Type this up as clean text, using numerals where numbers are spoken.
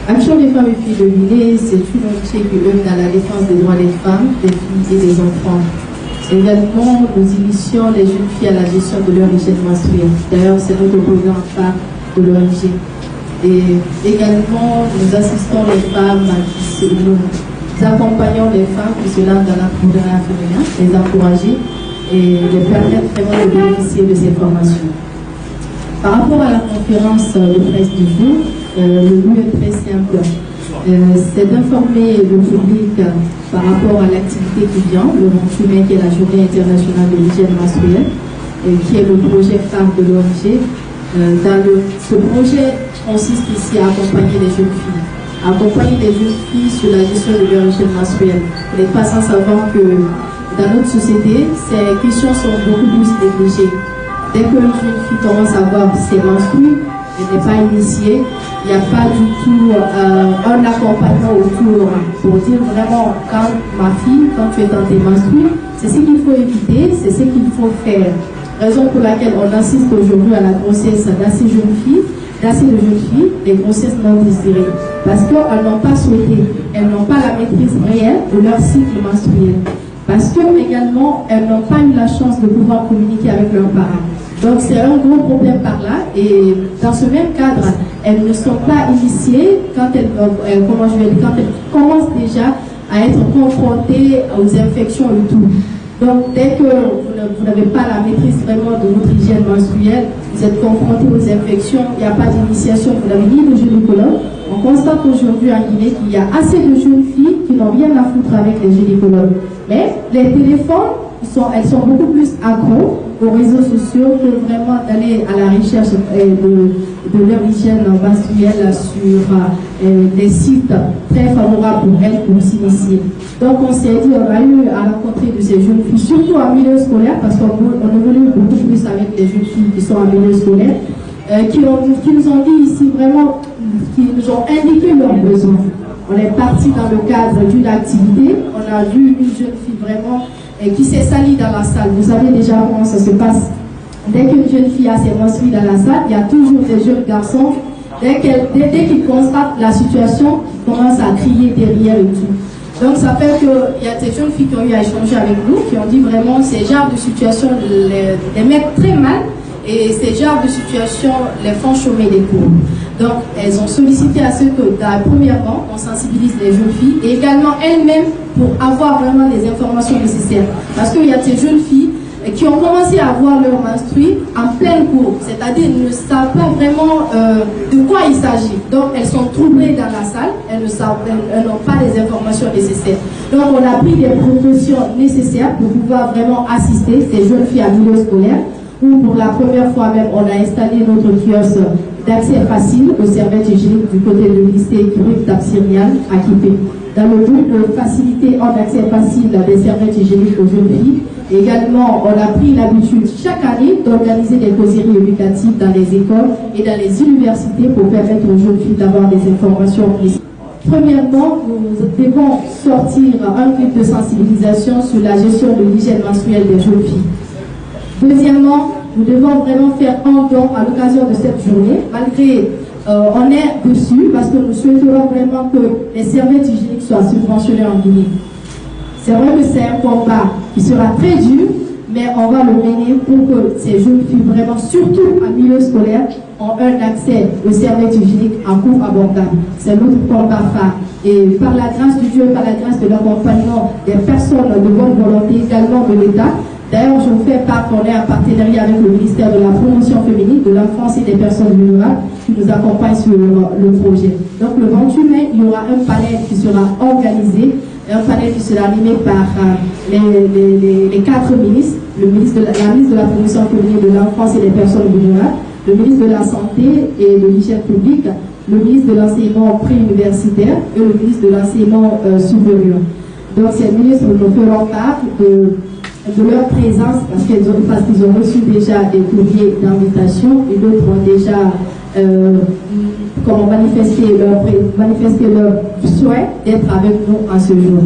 Action des femmes et filles de l'île, c'est une ONG qui œuvre dans la défense des droits des femmes, des filles et des enfants. Également, nous initions les jeunes filles à la gestion de leur hygiène menstruelle. D'ailleurs, c'est notre programme phare de l'ONG. Et également, nous assistons les femmes, nous accompagnons les femmes qui se lancent dans l'entrepreneuriat féminin, les encourager et les permettre vraiment de bénéficier de ces formations. Par rapport à la conférence de presse du jour, le but est très simple. C'est d'informer le public par rapport à l'activité qui vient, le 28 mai, qui est la journée internationale de l'hygiène menstruelle, qui est le projet phare de l'ONG. Ce projet consiste ici à accompagner les jeunes filles. Accompagner les jeunes filles sur la gestion de leur hygiène menstruelle. Vous n'êtes pas sans savoir que dans notre société, ces questions sont beaucoup plus négligées. Dès qu'une jeune fille commence à voir ses menstrues, elle n'est pas initiée, il n'y a pas du tout un accompagnement autour pour dire vraiment, quand ma fille, quand tu es dans tes menstrues, c'est ce qu'il faut éviter, c'est ce qu'il faut faire. Raison pour laquelle on assiste aujourd'hui à la grossesse d'assez de jeunes filles, des grossesses non désirées. Parce qu'elles n'ont pas souhaité, elles n'ont pas la maîtrise réelle de leur cycle menstruel. Parce que également, elles n'ont pas eu la chance de pouvoir communiquer avec leurs parents. Donc c'est un gros problème par là. Et dans ce même cadre, elles ne sont pas initiées quand elles commencent déjà à être confrontées aux infections et tout. Donc dès que vous n'avez pas la maîtrise vraiment de votre hygiène menstruelle, vous êtes confronté aux infections, il n'y a pas d'initiation, vous n'avez ni de gynécologue. On constate aujourd'hui en Guinée qu'il y a assez de jeunes filles qui n'ont rien à foutre avec les gynécologues. Mais les téléphones, elles sont beaucoup plus accros aux réseaux sociaux que vraiment d'aller à la recherche de leur hygiène menstruelle sur des sites très favorables pour elles pour s'initier. Donc on s'est dit, on a eu à rencontrer de ces jeunes filles, surtout en milieu scolaire, parce qu'on évolue beaucoup plus avec les jeunes filles qui sont en milieu scolaire, qui nous ont dit ici vraiment, qui nous ont indiqué leurs besoins. On est parti dans le cadre d'une activité, on a vu une jeune fille vraiment qui s'est salie dans la salle. Vous savez déjà comment ça se passe. Dès qu'une jeune fille a ses menstrues dans la salle, il y a toujours des jeunes garçons, dès qu'ils constatent la situation, qui commencent à crier derrière et tout. Donc ça fait qu'il y a des jeunes filles qui ont eu à échanger avec nous, qui ont dit vraiment ces genres de situations les mettent très mal, et ces genres de situations les font chômer des cours. Donc, elles ont sollicité à ce que, premièrement, on sensibilise les jeunes filles et également elles-mêmes pour avoir vraiment les informations nécessaires. Parce qu'il y a ces jeunes filles qui ont commencé à avoir leur menstrues en pleine cours, c'est-à-dire elles ne savent pas vraiment de quoi il s'agit. Donc, elles sont troublées dans la salle, elles n'ont pas les informations nécessaires. Donc, on a pris les précautions nécessaires pour pouvoir vraiment assister ces jeunes filles à milieu scolaire, où pour la première fois même, on a installé notre kiosque d'accès facile aux serviettes hygiéniques du côté de lycée Kirib Tapsirian à Kipé. Dans le but de faciliter un accès facile des serviettes hygiéniques aux jeunes filles, également on a pris l'habitude chaque année d'organiser des causeries éducatives dans les écoles et dans les universités pour permettre aux jeunes filles d'avoir des informations précises. Premièrement, nous devons sortir un clip de sensibilisation sur la gestion de l'hygiène menstruelle des jeunes filles. Deuxièmement, nous devons vraiment faire un don à l'occasion de cette journée, malgré on est dessus, parce que nous souhaiterons vraiment que les serviettes hygiéniques soient subventionnées en Guinée. C'est vrai que c'est un combat qui sera très dur, mais on va le mener pour que ces jeunes filles, vraiment, surtout en milieu scolaire, ont un accès aux serviettes hygiéniques en coût abordable. C'est notre combat phare. Et par la grâce de Dieu, par la grâce de l'accompagnement des personnes de bonne volonté, également de l'État. D'ailleurs, je vous fais part qu'on est en partenariat avec le ministère de la Promotion féminine, de l'enfance et des personnes vulnérables qui nous accompagne sur le projet. Donc le 28 mai, il y aura un panel qui sera organisé, un panel qui sera animé par les 4 ministres, la ministre de la Promotion féminine, de l'enfance et des personnes vulnérables, le ministre de la Santé et de l'Hygiène publique, le ministre de l'Enseignement préuniversitaire et le ministre de l'Enseignement supérieur. Donc ces ministres nous feront part de leur présence parce qu'ils ont reçu déjà des courriers d'invitation et d'autres ont déjà manifesté leur souhait d'être avec nous en ce jour.